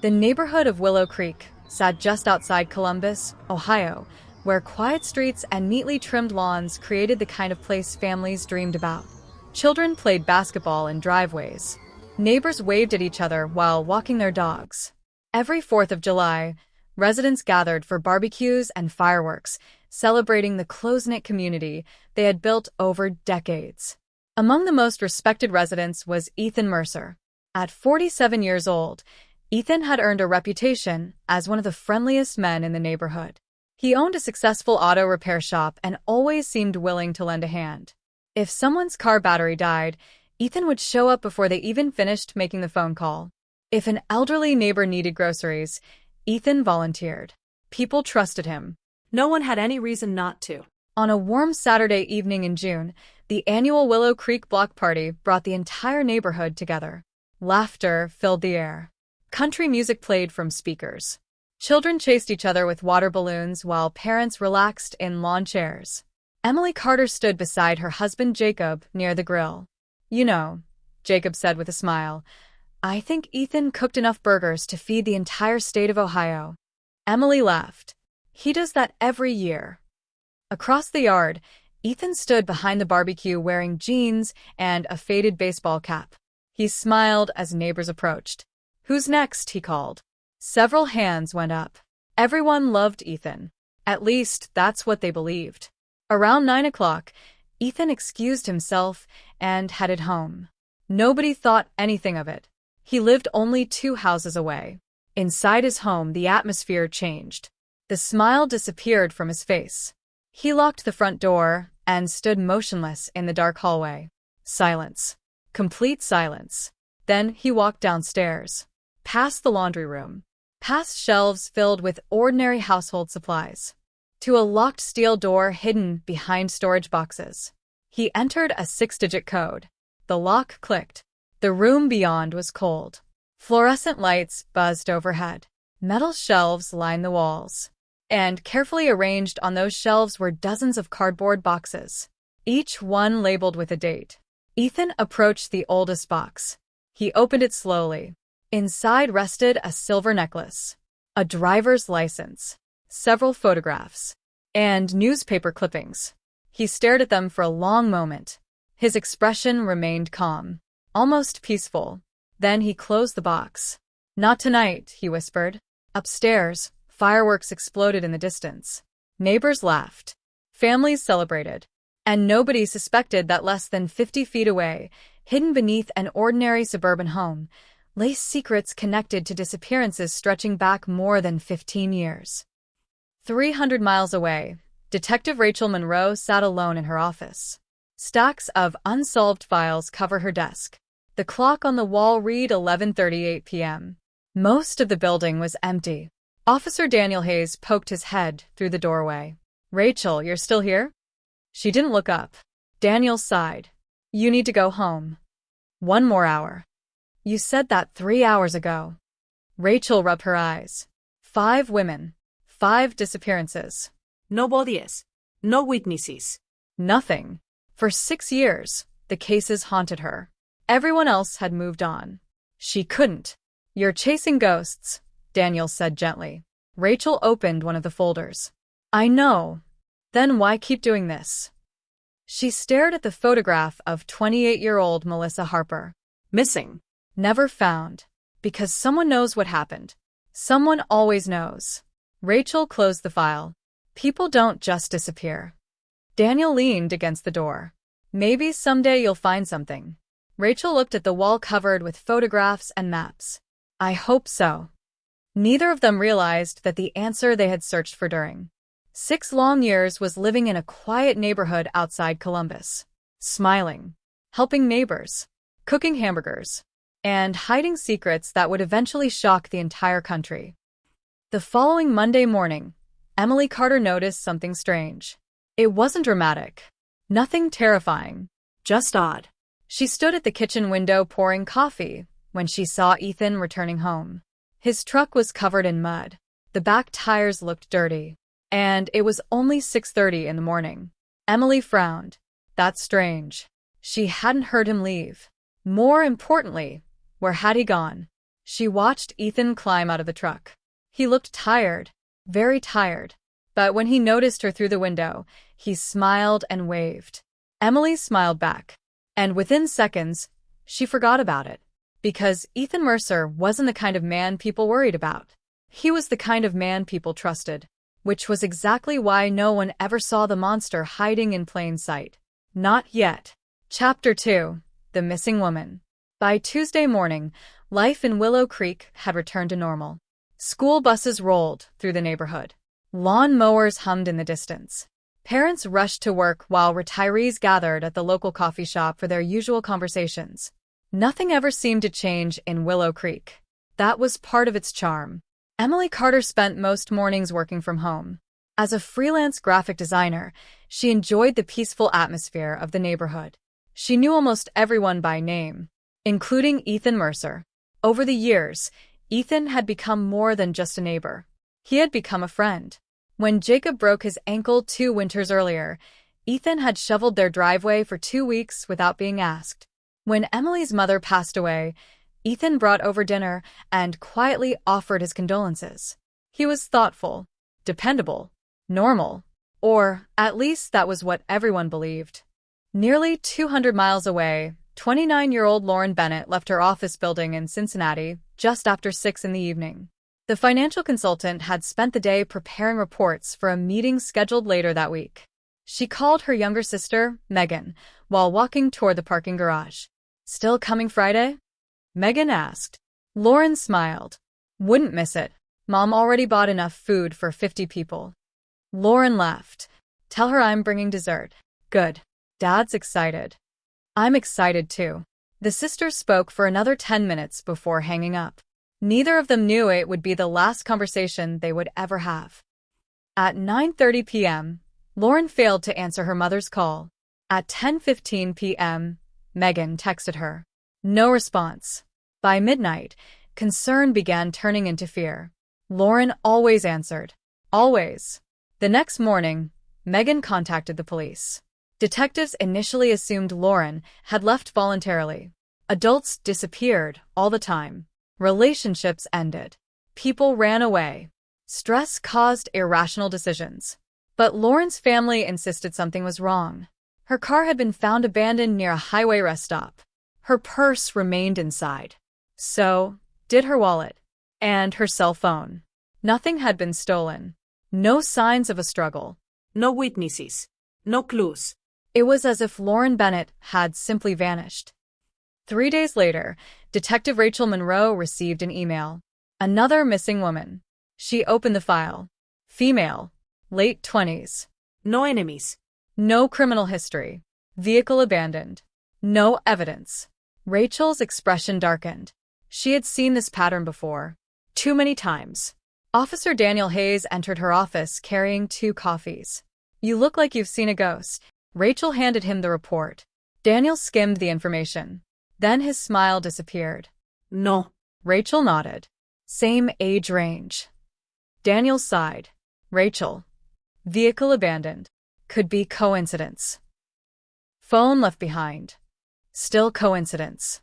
The neighborhood of Willow Creek sat just outside Columbus, Ohio, where quiet streets and neatly trimmed lawns created the kind of place families dreamed about. Children played basketball in driveways. Neighbors waved at each other while walking their dogs. Every 4th of July, residents gathered for barbecues and fireworks, celebrating the close-knit community they had built over decades. Among the most respected residents was Ethan Mercer. At 47 years old, Ethan had earned a reputation as one of the friendliest men in the neighborhood. He owned a successful auto repair shop and always seemed willing to lend a hand. If someone's car battery died, Ethan would show up before they even finished making the phone call. If an elderly neighbor needed groceries, Ethan volunteered. People trusted him. No one had any reason not to. On a warm Saturday evening in June, the annual Willow Creek block party brought the entire neighborhood together. Laughter filled the air. Country music played from speakers. Children chased each other with water balloons while parents relaxed in lawn chairs. Emily Carter stood beside her husband Jacob near the grill. "You know," Jacob said with a smile, "I think Ethan cooked enough burgers to feed the entire state of Ohio." Emily laughed. "He does that every year." Across the yard, Ethan stood behind the barbecue wearing jeans and a faded baseball cap. He smiled as neighbors approached. "Who's next?" he called. Several hands went up. Everyone loved Ethan. At least, that's what they believed. Around 9 o'clock, Ethan excused himself and headed home. Nobody thought anything of it. He lived only 2 houses away. Inside his home, the atmosphere changed. The smile disappeared from his face. He locked the front door and stood motionless in the dark hallway. Silence. Complete silence. Then he walked downstairs, past the laundry room, past shelves filled with ordinary household supplies, to a locked steel door hidden behind storage boxes. He entered a 6-digit code. The lock clicked. The room beyond was cold. Fluorescent lights buzzed overhead. Metal shelves lined the walls. And carefully arranged on those shelves were dozens of cardboard boxes, each one labeled with a date. Ethan approached the oldest box. He opened it slowly. Inside rested a silver necklace, a driver's license, several photographs, and newspaper clippings. He stared at them for a long moment. His expression remained calm, almost peaceful. Then he closed the box. "Not tonight," he whispered. Upstairs, fireworks exploded in the distance. Neighbors laughed. Families celebrated. And nobody suspected that less than 50 feet away, hidden beneath an ordinary suburban home, lay secrets connected to disappearances stretching back more than 15 years. 300 miles away, Detective Rachel Monroe sat alone in her office. Stacks of unsolved files covered her desk. The clock on the wall read 11:38 p.m. Most of the building was empty. Officer Daniel Hayes poked his head through the doorway. "Rachel, you're still here?" She didn't look up. Daniel sighed. "You need to go home." "1 more hour." "You said that 3 hours ago." Rachel rubbed her eyes. 5 women. 5 disappearances. No bodies. No witnesses. Nothing. For 6 years, the cases haunted her. Everyone else had moved on. She couldn't. "You're chasing ghosts," Daniel said gently. Rachel opened one of the folders. "I know. Then why keep doing this?" She stared at the photograph of 28-year-old Melissa Harper. Missing. Never found. Because someone knows what happened. Someone always knows. Rachel closed the file. People don't just disappear. Daniel leaned against the door. "Maybe someday you'll find something." Rachel looked at the wall covered with photographs and maps. "I hope so." Neither of them realized that the answer they had searched for during 6 long years was living in a quiet neighborhood outside Columbus, smiling, helping neighbors, cooking hamburgers, and hiding secrets that would eventually shock the entire country. The following Monday morning, Emily Carter noticed something strange. It wasn't dramatic, nothing terrifying, just odd. She stood at the kitchen window pouring coffee when she saw Ethan returning home. His truck was covered in mud. The back tires looked dirty. And it was only 6:30 in the morning. Emily frowned. That's strange. She hadn't heard him leave. More importantly, where had he gone? She watched Ethan climb out of the truck. He looked tired, very tired. But when he noticed her through the window, he smiled and waved. Emily smiled back. And within seconds, she forgot about it. Because Ethan Mercer wasn't the kind of man people worried about. He was the kind of man people trusted. Which was exactly why no one ever saw the monster hiding in plain sight. Not yet. Chapter 2. The Missing Woman. By Tuesday morning, life in Willow Creek had returned to normal. School buses rolled through the neighborhood. Lawn mowers hummed in the distance. Parents rushed to work while retirees gathered at the local coffee shop for their usual conversations. Nothing ever seemed to change in Willow Creek. That was part of its charm. Emily Carter spent most mornings working from home. As a freelance graphic designer, she enjoyed the peaceful atmosphere of the neighborhood. She knew almost everyone by name, including Ethan Mercer. Over the years, Ethan had become more than just a neighbor. He had become a friend. When Jacob broke his ankle 2 winters earlier, Ethan had shoveled their driveway for 2 weeks without being asked. When Emily's mother passed away, Ethan brought over dinner and quietly offered his condolences. He was thoughtful, dependable, normal, or at least that was what everyone believed. Nearly 200 miles away, 29-year-old Lauren Bennett left her office building in Cincinnati just after 6 in the evening. The financial consultant had spent the day preparing reports for a meeting scheduled later that week. She called her younger sister, Megan, while walking toward the parking garage. "Still coming Friday?" Megan asked. Lauren smiled. "Wouldn't miss it. Mom already bought enough food for 50 people." Lauren laughed. "Tell her I'm bringing dessert." "Good. Dad's excited." "I'm excited too." The sisters spoke for another 10 minutes before hanging up. Neither of them knew it would be the last conversation they would ever have. At 9:30 p.m., Lauren failed to answer her mother's call. At 10:15 p.m., Megan texted her. No response. By midnight, concern began turning into fear. Lauren always answered. Always. The next morning, Megan contacted the police. Detectives initially assumed Lauren had left voluntarily. Adults disappeared all the time. Relationships ended. People ran away. Stress caused irrational decisions. But Lauren's family insisted something was wrong. Her car had been found abandoned near a highway rest stop. Her purse remained inside. So did her wallet. And her cell phone. Nothing had been stolen. No signs of a struggle. No witnesses. No clues. It was as if Lauren Bennett had simply vanished. 3 days later, Detective Rachel Monroe received an email. Another missing woman. She opened the file. Female. Late 20s. No enemies. No criminal history. Vehicle abandoned. No evidence. Rachel's expression darkened. She had seen this pattern before. Too many times. Officer Daniel Hayes entered her office carrying 2 coffees. "You look like you've seen a ghost." Rachel handed him the report. Daniel skimmed the information. Then his smile disappeared. No. Rachel nodded. Same age range. Daniel sighed. Rachel. Vehicle abandoned. Could be coincidence. Phone left behind. Still coincidence.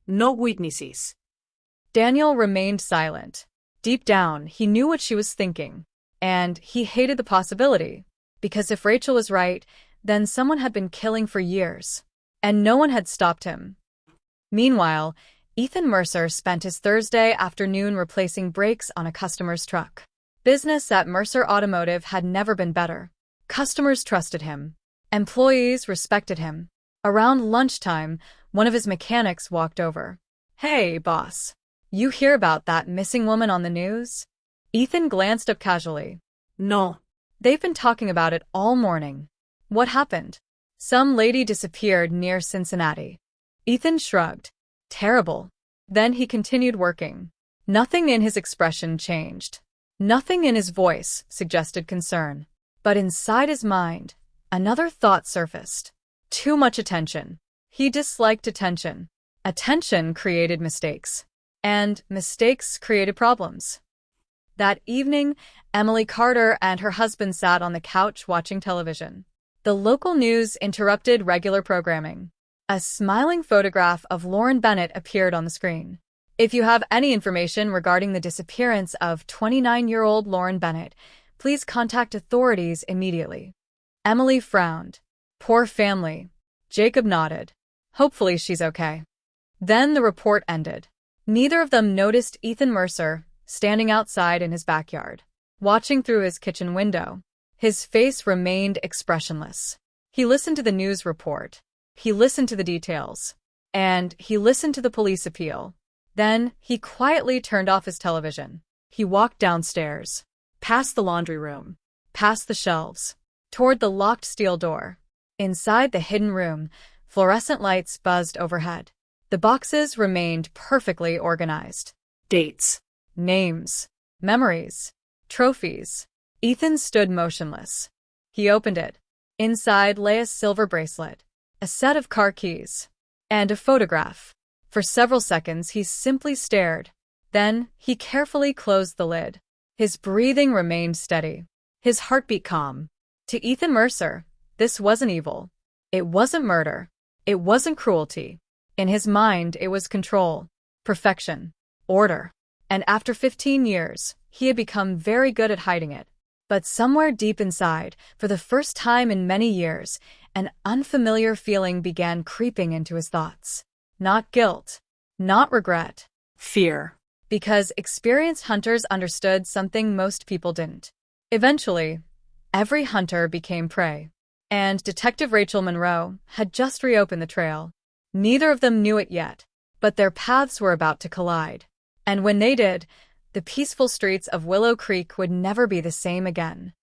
No witnesses. Daniel remained silent. Deep down, he knew what she was thinking. And he hated the possibility. Because if Rachel was right, then someone had been killing for years. And no one had stopped him. Meanwhile, Ethan Mercer spent his Thursday afternoon replacing brakes on a customer's truck. Business at Mercer Automotive had never been better. Customers trusted him. Employees respected him. Around lunchtime, one of his mechanics walked over. "Hey, boss. You hear about that missing woman on the news?" Ethan glanced up casually. No. "They've been talking about it all morning." "What happened?" "Some lady disappeared near Cincinnati." Ethan shrugged. "Terrible." Then he continued working. Nothing in his expression changed. Nothing in his voice suggested concern. But inside his mind, another thought surfaced. Too much attention. He disliked attention. Attention created mistakes. And mistakes created problems. That evening, Emily Carter and her husband sat on the couch watching television. The local news interrupted regular programming. A smiling photograph of Lauren Bennett appeared on the screen. If you have any information regarding the disappearance of 29-year-old Lauren Bennett, please contact authorities immediately. Emily frowned. Poor family. Jacob nodded. Hopefully she's okay. Then the report ended. Neither of them noticed Ethan Mercer standing outside in his backyard, watching through his kitchen window. His face remained expressionless. He listened to the news report. He listened to the details. And he listened to the police appeal. Then he quietly turned off his television. He walked downstairs, past the laundry room, past the shelves, toward the locked steel door. Inside the hidden room, fluorescent lights buzzed overhead. The boxes remained perfectly organized. Dates. Names. Memories. Trophies. Ethan stood motionless. He opened it. Inside lay a silver bracelet, a set of car keys, and a photograph. For several seconds he simply stared. Then he carefully closed the lid. His breathing remained steady, his heartbeat calm. To Ethan Mercer, this wasn't evil. It wasn't murder. It wasn't cruelty. In his mind, it was control, perfection, order. And after 15 years, he had become very good at hiding it. But somewhere deep inside, for the first time in many years, an unfamiliar feeling began creeping into his thoughts. Not guilt, not regret. Fear. Because experienced hunters understood something most people didn't. Eventually, every hunter became prey. And Detective Rachel Monroe had just reopened the trail. Neither of them knew it yet, but their paths were about to collide. And when they did, the peaceful streets of Willow Creek would never be the same again.